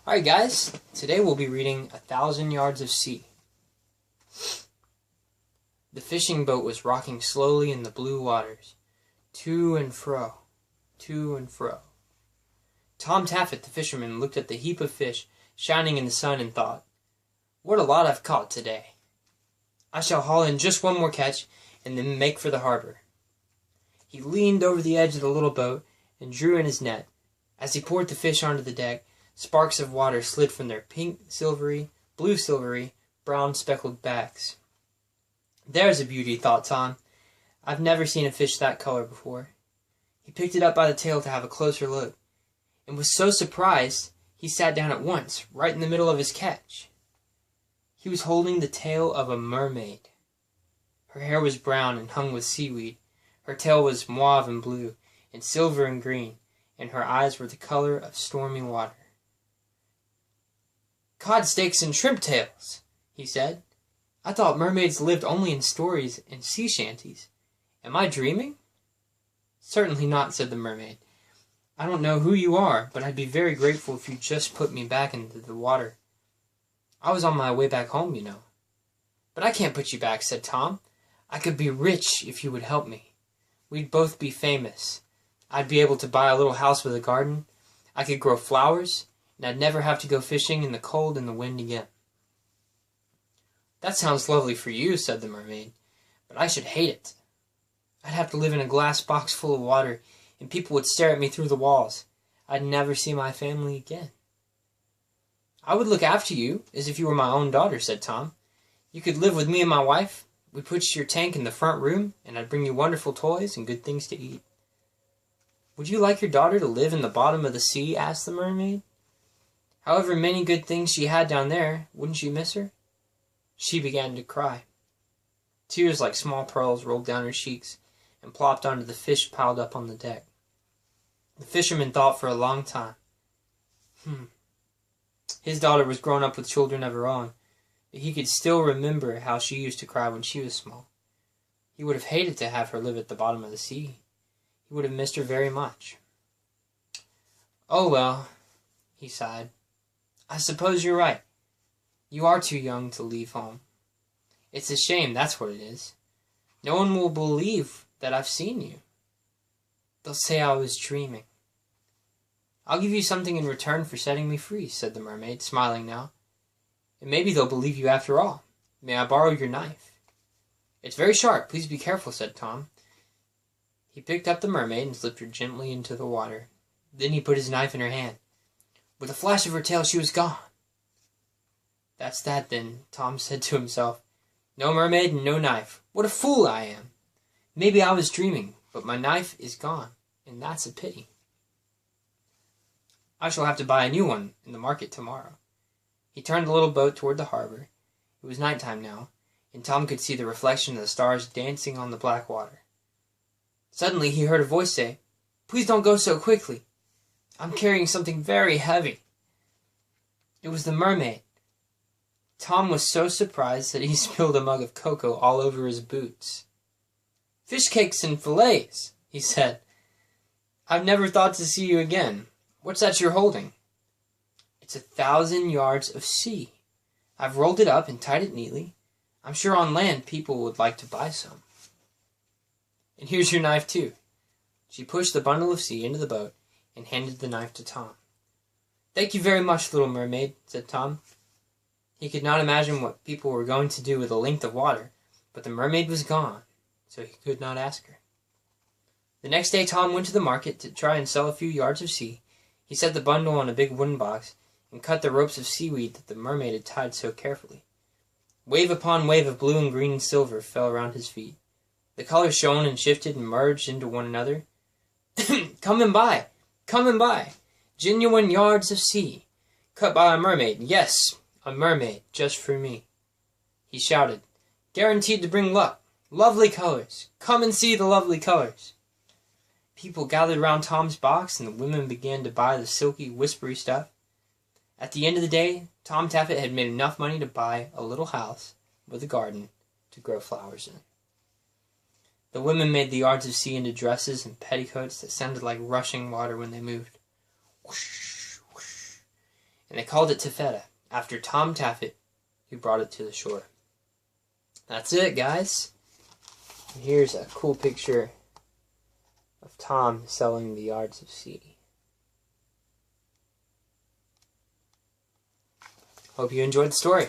Alright guys, today we'll be reading 1,000 Yards of Sea. The fishing boat was rocking slowly in the blue waters, to and fro, to and fro. Tom Taffet, the fisherman, looked at the heap of fish shining in the sun and thought, "What a lot I've caught today. I shall haul in just one more catch and then make for the harbor." He leaned over the edge of the little boat and drew in his net. As he poured the fish onto the deck, sparks of water slid from their pink silvery, blue silvery, brown speckled backs. "There's a beauty," thought Tom. "I've never seen a fish that color before." He picked it up by the tail to have a closer look, and was so surprised he sat down at once, right in the middle of his catch. He was holding the tail of a mermaid. Her hair was brown and hung with seaweed. Her tail was mauve and blue, and silver and green, and her eyes were the color of stormy water. "Cod steaks and shrimp tails," he said. "I thought mermaids lived only in stories and sea shanties. Am I dreaming?" "Certainly not," said the mermaid. "I don't know who you are, but I'd be very grateful if you'd just put me back into the water. I was on my way back home, you know." "But I can't put you back," said Tom. "I could be rich if you would help me. We'd both be famous. I'd be able to buy a little house with a garden. I could grow flowers, and I'd never have to go fishing in the cold and the wind again." "That sounds lovely for you," said the mermaid, "but I should hate it. I'd have to live in a glass box full of water, and people would stare at me through the walls. I'd never see my family again." "I would look after you as if you were my own daughter," said Tom. "You could live with me and my wife. We'd put your tank in the front room, and I'd bring you wonderful toys and good things to eat." "Would you like your daughter to live in the bottom of the sea?" asked the mermaid. "However many good things she had down there, wouldn't you miss her?" She began to cry. Tears like small pearls rolled down her cheeks and plopped onto the fish piled up on the deck. The fisherman thought for a long time. His daughter was grown up with children of her own, but he could still remember how she used to cry when she was small. He would have hated to have her live at the bottom of the sea. He would have missed her very much. "Oh well," he sighed. "I suppose you're right. You are too young to leave home. It's a shame, that's what it is. No one will believe that I've seen you. They'll say I was dreaming." "I'll give you something in return for setting me free," said the mermaid, smiling now. "And maybe they'll believe you after all. May I borrow your knife?" "It's very sharp. Please be careful," said Tom. He picked up the mermaid and slipped her gently into the water. Then he put his knife in her hand. With a flash of her tail, she was gone. "That's that, then," Tom said to himself. "No mermaid and no knife. What a fool I am! Maybe I was dreaming, but my knife is gone, and that's a pity. I shall have to buy a new one in the market tomorrow." He turned the little boat toward the harbor. It was nighttime now, and Tom could see the reflection of the stars dancing on the black water. Suddenly he heard a voice say, "Please don't go so quickly. I'm carrying something very heavy." It was the mermaid. Tom was so surprised that he spilled a mug of cocoa all over his boots. "Fish cakes and fillets," he said. "I've never thought to see you again. What's that you're holding?" "It's 1,000 yards of sea. I've rolled it up and tied it neatly. I'm sure on land people would like to buy some. And here's your knife, too." She pushed the bundle of sea into the boat and handed the knife to Tom. "Thank you very much, little mermaid," said Tom. He could not imagine what people were going to do with a length of water, but the mermaid was gone, so he could not ask her. The next day Tom went to the market to try and sell a few yards of sea. He set the bundle on a big wooden box and cut the ropes of seaweed that the mermaid had tied so carefully. Wave upon wave of blue and green and silver fell around his feet. The colors shone and shifted and merged into one another. Come and buy! Come and buy! Genuine yards of sea, cut by a mermaid. Yes, a mermaid, just for me," he shouted. "Guaranteed to bring luck. Lovely colors. Come and see the lovely colors." People gathered round Tom's box, and the women began to buy the silky, whispery stuff. At the end of the day, Tom Taffet had made enough money to buy a little house with a garden to grow flowers in. The women made the yards of sea into dresses and petticoats that sounded like rushing water when they moved. Whoosh, whoosh. and they called it taffeta, after Tom Taffet, who brought it to the shore. That's it, guys. And here's a cool picture of Tom selling the yards of sea. Hope you enjoyed the story.